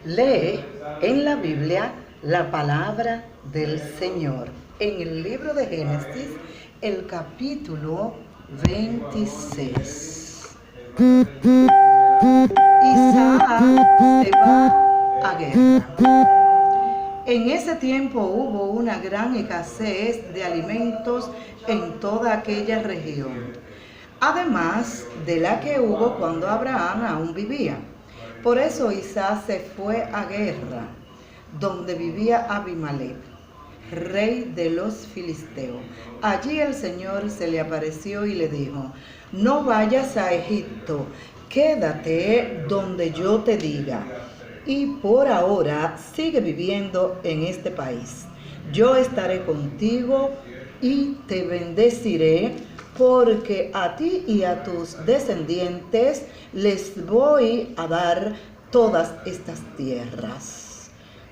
Lee en la Biblia la palabra del Señor. En el libro de Génesis, el capítulo 26. Isaac se va a guerra. En ese tiempo hubo una gran escasez de alimentos en toda aquella región, además de la que hubo cuando Abraham aún vivía. Por eso Isaac se fue a guerra, donde vivía Abimelech, rey de los filisteos. Allí el Señor se le apareció y le dijo: no vayas a Egipto, quédate donde yo te diga, y por ahora sigue viviendo en este país. Yo estaré contigo y te bendeciré, porque a ti y a tus descendientes les voy a dar todas estas tierras.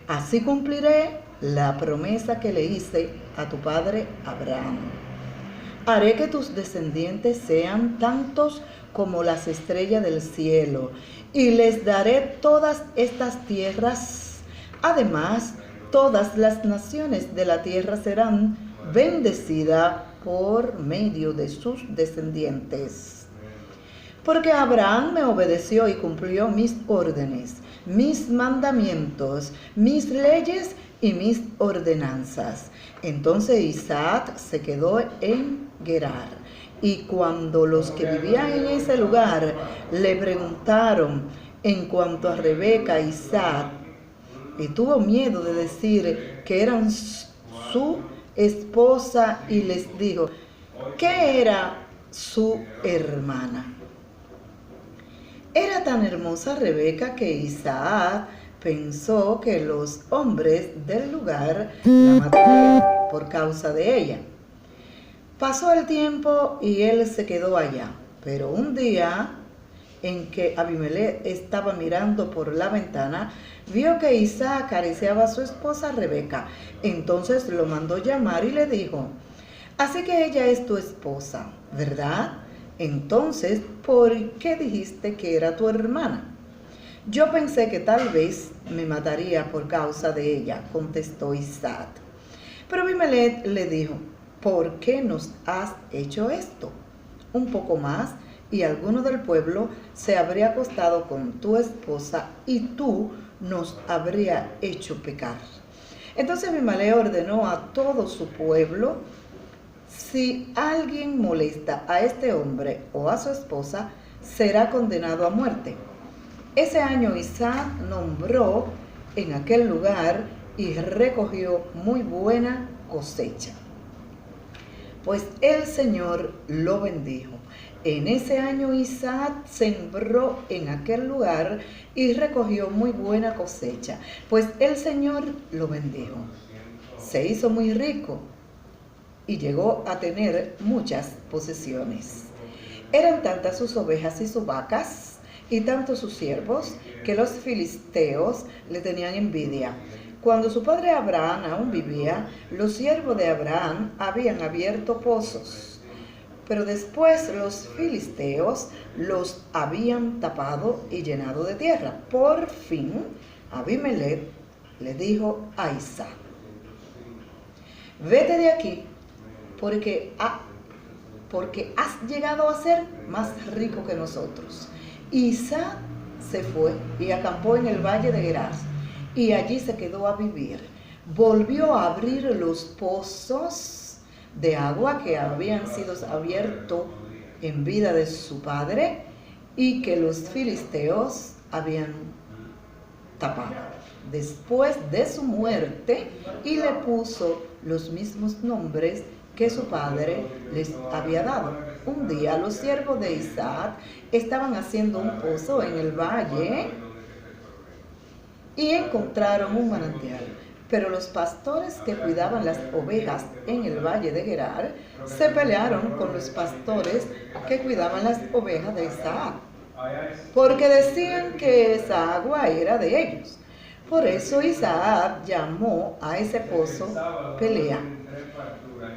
Así cumpliré la promesa que le hice a tu padre Abraham. Haré que tus descendientes sean tantos como las estrellas del cielo, y les daré todas estas tierras. Además, todas las naciones de la tierra serán bendecidas por medio de sus descendientes. Porque Abraham me obedeció y cumplió mis órdenes, mis mandamientos, mis leyes y mis ordenanzas. Entonces Isaac se quedó en Gerar. Y cuando los que vivían en ese lugar le preguntaron en cuanto a Rebeca, Isaac, y tuvo miedo de decir que eran su esposa, y les dijo que era su hermana. Era tan hermosa Rebeca que Isaac pensó que los hombres del lugar la matarían por causa de ella. Pasó el tiempo y él se quedó allá, pero un día en que Abimelech estaba mirando por la ventana, vio que Isaac acariciaba a su esposa Rebeca. Entonces lo mandó llamar y le dijo: así que ella es tu esposa, ¿verdad? Entonces, ¿por qué dijiste que era tu hermana? Yo pensé que tal vez me mataría por causa de ella, contestó Isaac. Pero Abimelech le dijo: ¿por qué nos has hecho esto? Un poco más y alguno del pueblo se habría acostado con tu esposa y tú nos habría hecho pecar. Entonces Abimelech ordenó a todo su pueblo: si alguien molesta a este hombre o a su esposa, será condenado a muerte. Ese año Isaac nombró en aquel lugar y recogió muy buena cosecha, pues el Señor lo bendijo. En ese año Isaac sembró en aquel lugar y recogió muy buena cosecha, pues el Señor lo bendijo. Se hizo muy rico y llegó a tener muchas posesiones. Eran tantas sus ovejas y sus vacas y tantos sus siervos que los filisteos le tenían envidia. Cuando su padre Abraham aún vivía, los siervos de Abraham habían abierto pozos, pero después los filisteos los habían tapado y llenado de tierra. Por fin, Abimelech le dijo a Isaac: vete de aquí, porque has llegado a ser más rico que nosotros. Isaac se fue y acampó en el valle de Gerar, y allí se quedó a vivir. Volvió a abrir los pozos de agua que habían sido abiertos en vida de su padre y que los filisteos habían tapado después de su muerte, y le puso los mismos nombres que su padre les había dado. Un día los siervos de Isaac estaban haciendo un pozo en el valle y encontraron un manantial. Pero los pastores que cuidaban las ovejas en el valle de Gerar se pelearon con los pastores que cuidaban las ovejas de Isaac, porque decían que esa agua era de ellos. Por eso Isaac llamó a ese pozo Pelea,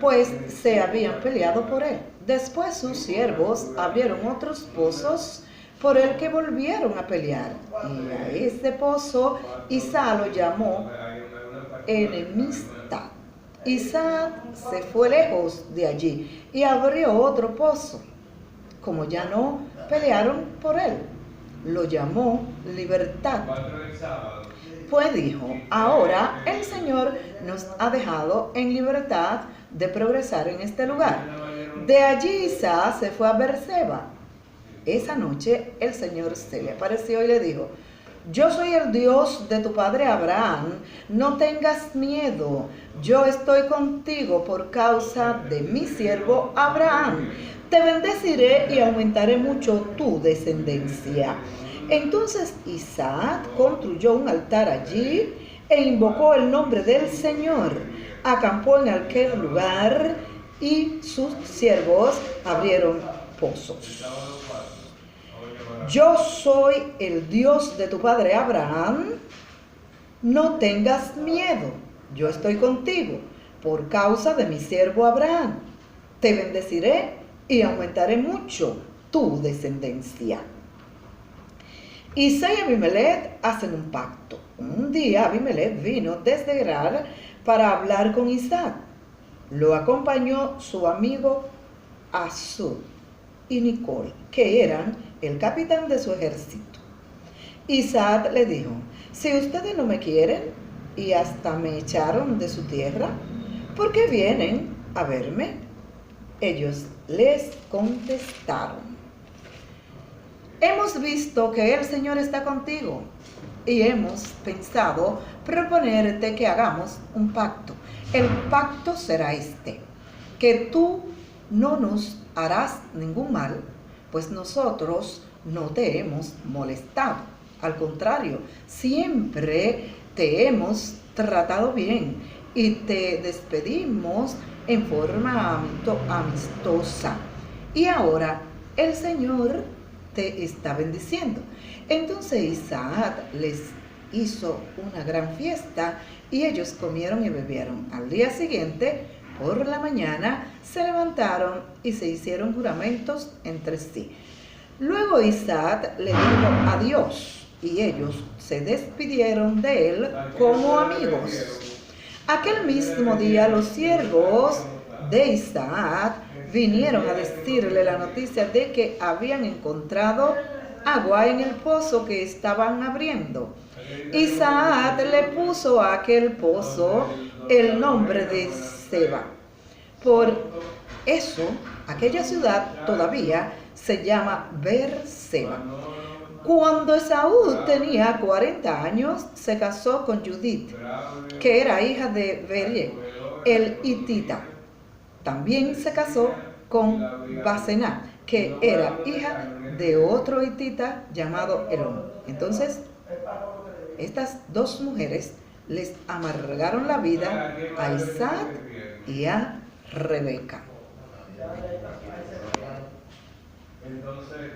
pues se habían peleado por él. Después sus siervos abrieron otros pozos por el que volvieron a pelear. Y a ese pozo Isaac lo llamó Enemistad. Isaac se fue lejos de allí y abrió otro pozo. Como ya no pelearon por él, lo llamó Libertad. Pues dijo, ahora el Señor nos ha dejado en libertad de progresar en este lugar. De allí Isaac se fue a Beerseba. Esa noche el Señor se le apareció y le dijo, yo soy el Dios de tu padre Abraham, no tengas miedo, yo estoy contigo por causa de mi siervo Abraham. Te bendeciré y aumentaré mucho tu descendencia. Entonces Isaac construyó un altar allí e invocó el nombre del Señor. Acampó en aquel lugar y sus siervos abrieron pozos. Yo soy el Dios de tu padre Abraham, no tengas miedo, yo estoy contigo por causa de mi siervo Abraham. Te bendeciré y aumentaré mucho tu descendencia. Isaac y Abimelech hacen un pacto. Un día Abimelech vino desde Gerar para hablar con Isaac. Lo acompañó su amigo Azur y Nicol, que eran el capitán de su ejército. Isaac le dijo, si ustedes no me quieren y hasta me echaron de su tierra, ¿por qué vienen a verme? Ellos les contestaron, hemos visto que el Señor está contigo y hemos pensado proponerte que hagamos un pacto. El pacto será este, que tú no nos harás ningún mal, pues nosotros no te hemos molestado. Al contrario, siempre te hemos tratado bien y te despedimos en forma amistosa. Y ahora el Señor te está bendiciendo. Entonces Isaac les hizo una gran fiesta y ellos comieron y bebieron. Al día siguiente, por la mañana, se levantaron y se hicieron juramentos entre sí. Luego Isaac le dijo adiós y ellos se despidieron de él como amigos. Aquel mismo día los siervos de Isaac vinieron a decirle la noticia de que habían encontrado agua en el pozo que estaban abriendo. Isaac le puso a aquel pozo el nombre de Seba. Por eso, aquella ciudad todavía se llama Beerseba. Cuando Esaú tenía 40 años, se casó con Judith, que era hija de Berie, el hitita. También se casó con Basená, que era hija de otro hitita llamado Elón. Entonces, estas dos mujeres les amargaron la vida a Isaac y a Rebeca. Entonces